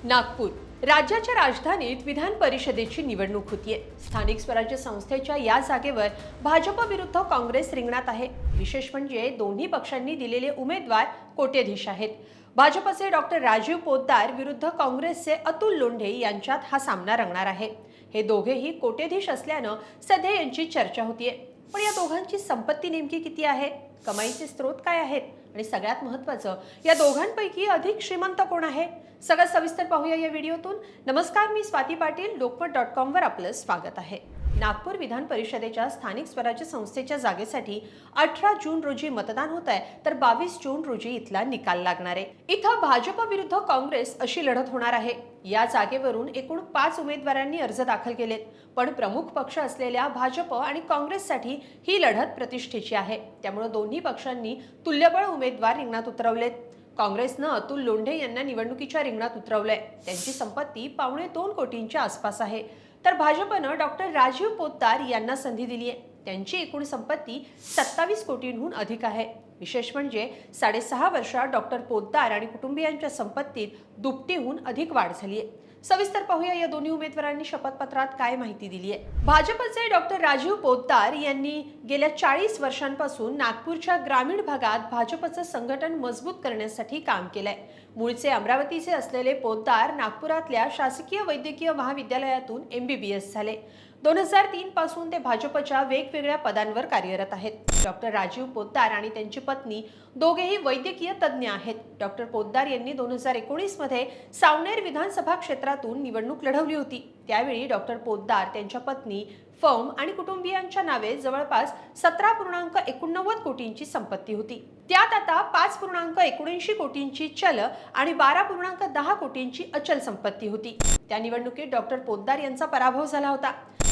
नागपूर राज्याच्या राजधानीत विधान परिषदेची निवडणूक होतीये। स्थानिक स्वराज्य संस्थेच्या या जागेवर भाजप विरुद्ध काँग्रेस रिंगणात आहे। विशेष म्हणजे दोन्ही पक्षांनी दिलेले उमेदवार कोट्याधीश आहेत। भाजपचे डॉक्टर राजीव पोद्दार विरुद्ध काँग्रेसचे अतुल लोंढे यांच्यात हा सामना रंगणार आहे। हे दोघेही कोट्याधीश असल्यानं सध्या यांची चर्चा होतीये। पण या दोघांची संपत्ती नेमकी किती आहे, कमाईचे स्रोत काय आहेत आणि सगळ्यात महत्त्वाचं या दोघांपैकी अधिक श्रीमंत कोण आहे, सगळं सविस्तर पाहूया या व्हिडिओतून। नमस्कार, मी स्वाती पाटील, लोकमत.com वर आपलं स्वागत आहे। नागपूर विधान परिषदेच्या स्थानिक स्वराज्य संस्थेच्या जागेसाठी 18 जून रोजी मतदान होत आहे, तर 22 जून रोजी इथला निकाल लागणार आहे। इथं भाजप विरुद्ध काँग्रेस अशी लढत होणार आहे। या जागेवरून एकूण 5 उमेदवारांनी अर्ज दाखल केलेत, पण प्रमुख पक्ष असलेल्या भाजप आणि काँग्रेससाठी ही लढत प्रतिष्ठेची आहे। त्यामुळे दोन्ही पक्षांनी तुल्यबळ उमेदवार रिंगणात उतरवलेत। काँग्रेसनं अतुल लोंढे यांना निवडणुकीच्या रिंगणात उतरवलंय। त्यांची संपत्ती 2.25 कोटींच्या आसपास आहे, तर भाजपनं डॉक्टर राजीव पोद्दार यांना संधी दिली आहे। त्यांची एकूण संपत्ती 27 कोटींहून अधिक आहे। विशेष म्हणजे 6.5 वर्षात डॉक्टर पोद्दार आणि कुटुंबियांच्या संपत्तीत दुपटीहून अधिक वाढ झाली आहे। सविस्तर पाहूया या दोन्ही उमेदवारांनी शपथपत्रात काय माहिती दिली आहे। भाजपचे डॉक्टर राजीव पोद्दार यांनी गेल्या 40 वर्षांपासून नागपूरच्या ग्रामीण भागात भाजपचं संघटन मजबूत करण्यासाठी काम केलंय। मूळचे अमरावतीचे असलेले पोद्दार नागपुरातल्या शासकीय वैद्यकीय महाविद्यालयातून MBBS झाले। 2003 पासून ते भाजपच्या वेगवेगळ्या पदांवर कार्यरत आहेत। डॉक्टर राजीव पोद्दार आणि त्यांची पत्नी दोघेही वैद्यकीय तज्ज्ञ आहेत। डॉक्टर पोद्दार यांनी 2019 मध्ये सावनेर विधानसभा क्षेत्रातून निवडणूक लढवली होती। त्यावेळी डॉक्टर पोद्दार, त्यांच्या पत्नी, फर्म आणि कुटुंबियांच्या नावे जवळपास 17.89 कोटींची संपत्ती होती। त्यात आता 5.79 कोटींची चल आणि 12.10 कोटींची अचल संपत्ती होती। त्या निवडणुकीत डॉक्टर पोद्दार यांचा पराभव झाला होता।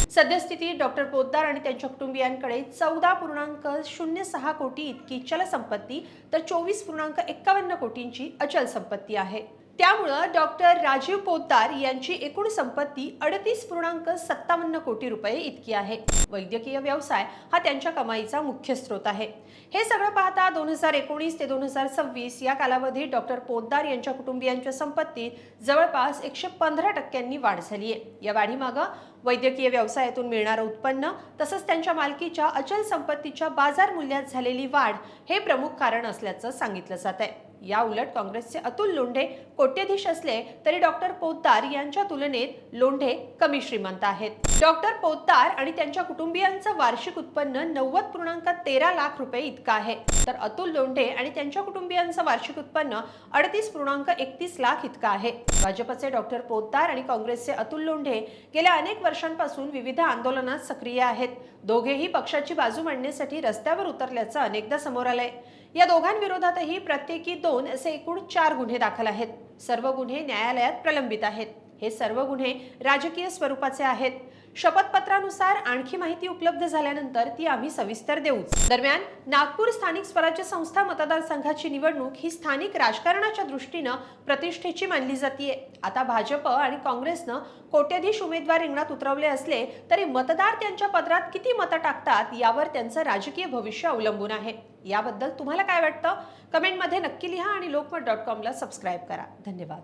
सद्यस्थितीत डॉक्टर पोद्दार आणि त्यांच्या कुटुंबियांकडे 14.06 कोटी इतकी चल संपत्ती तर 24.51 कोटींची अचल संपत्ती आहे। त्यामुळे डॉक्टर राजीव पोद्दार यांची एकूण संपत्ती 38.57 कोटी रुपये इतकी आहे। वैद्यकीय व्यवसाय हा त्यांच्या कमाईचा मुख्य स्रोत आहे। हे सगळं पाहता 2019 ते 2026 या कालावधीत डॉक्टर पोद्दार यांच्या कुटुंबियांच्या संपत्तीत जवळपास 115% वाढ झाली आहे। या वाढीमागे वैद्यकीय व्यवसायातून मिळणारं उत्पन्न तसंच त्यांच्या मालकीच्या अचल संपत्तीच्या बाजार मूल्यात झालेली वाढ हे प्रमुख कारण असल्याचं सांगितलं जात आहे। या उलट काँग्रेसचे अतुल लोंढे कोट्याधीश असले तरी डॉक्टर पोद्दार यांच्या तुलनेत लोंढे कमी श्रीमंत आहेत। डॉक्टर पोद्दार आणि त्यांच्या कुटुंबियांचं वार्षिक उत्पन्न 90.13 लाख रुपये इतकं आहे, तर अतुल लोंढे आणि त्यांच्या कुटुंबियांचं वार्षिक उत्पन्न 38.31 लाख इतकं आहे। भाजपचे डॉक्टर पोद्दार आणि काँग्रेसचे अतुल लोंढे गेल्या अनेक वर्षांपासून विविध आंदोलनात सक्रिय आहेत। दोघेही पक्षाची बाजू मांडण्यासाठी रस्त्यावर उतरल्याचं अनेकदा समोर आलंय। या दोघांविरोधातही प्रत्येकी 2 असे एकूण 4 गुन्हे दाखल आहेत। सर्व गुन्हे न्यायालयात प्रलंबित आहेत। हे सर्व गुन्हे राजकीय स्वरूपाचे आहेत। शपथपत्रानुसार आणखी माहिती उपलब्ध झाल्यानंतर ती आम्ही सविस्तर देऊच। दरम्यान नागपूर स्थानिक स्वराज्य संस्था मतदारसंघाची निवडणूक ही स्थानिक राजकारणाच्या दृष्टीने प्रतिष्ठेची मानली जाते। आता भाजप आणि काँग्रेसनं कोट्याधीश उमेदवार रिंगणात उतरवले असले तरी मतदार त्यांच्या पदरात किती मतं टाकतात यावर त्यांचं राजकीय भविष्य अवलंबून आहे। याबद्दल तुम्हाला काय वाटतं, कमेंटमध्ये नक्की लिहा आणि लोकमत.com ला सबस्क्राइब करा। धन्यवाद।